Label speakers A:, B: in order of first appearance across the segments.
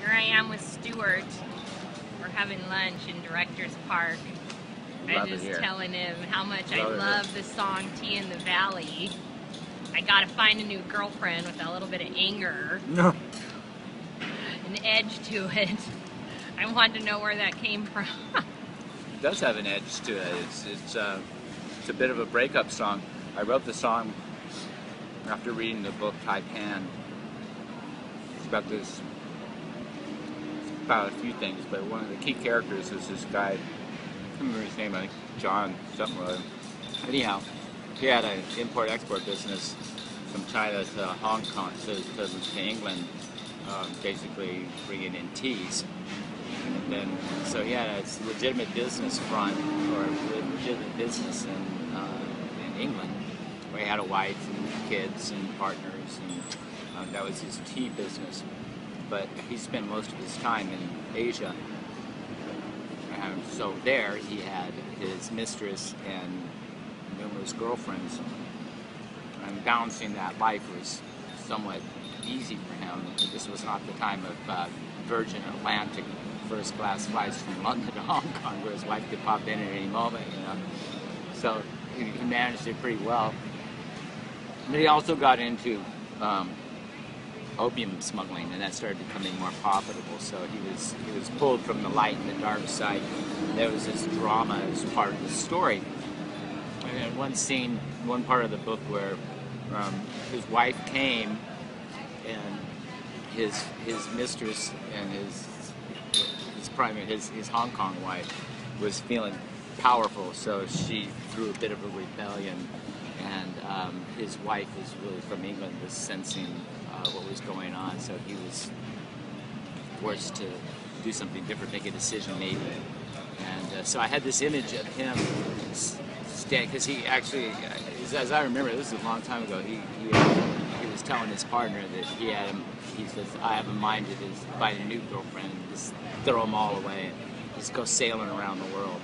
A: Here I am with Stuart. We're having lunch in Director's Park. I'm just telling him how much I love the song Tea in the Valley. I gotta find a new girlfriend with a little bit of anger.
B: No.
A: An edge to it. I wanted to know where that came from.
B: It does have an edge to it. It's a bit of a breakup song. I wrote the song after reading the book Taipan. It's about this. It's about a few things, but one of the key characters is this guy. I can't remember his name. I think John something or other. Anyhow, he had an import-export business from China to Hong Kong, to England, basically bringing in teas. And then, so he had a legitimate business front, or a legitimate business in England, where he had a wife and kids and partners, and that was his tea business. But he spent most of his time in Asia. So there he had his mistress and numerous girlfriends. And balancing that life was somewhat easy for him. This was not the time of Virgin Atlantic first-class flights from London to Hong Kong, where his wife could pop in at any moment, you know. So he managed it pretty well. But he also got into opium smuggling, and that started becoming more profitable. So he was pulled from the light and the dark side. There was this drama as part of the story. And in one scene, one part of the book where his wife came, and his mistress and his Hong Kong wife was feeling powerful, so she threw a bit of a rebellion, and his wife was really from England, was sensing what was going on, so he was forced to do something different, make a decision maybe. And so I had this image of him stand, because he actually, as I remember, this was a long time ago, he was telling his partner that he says, I have a mind to just find a new girlfriend and just throw them all away and just go sailing around the world.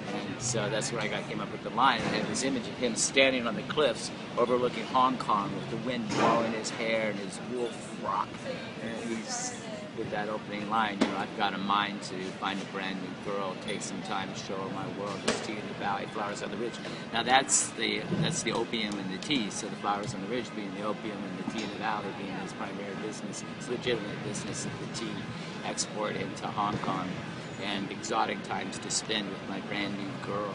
B: And so that's where I came up with the line. I had this image of him standing on the cliffs overlooking Hong Kong with the wind blowing his hair and his wool frock. And he's with that opening line, you know, I've got a mind to find a brand new girl, take some time to show her my world. There's tea in the valley, flowers on the ridge. Now that's the opium and the tea. So the flowers on the ridge being the opium and the tea in the valley being his primary business. It's legitimate business of the tea export into Hong Kong, and exotic times to spend with my brand new girl.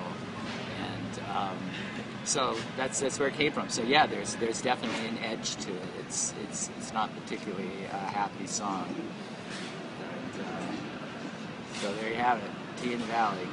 B: And so that's where it came from. So yeah, there's definitely an edge to it. It's not particularly a happy song. And, so there you have it, Tea in the Valley.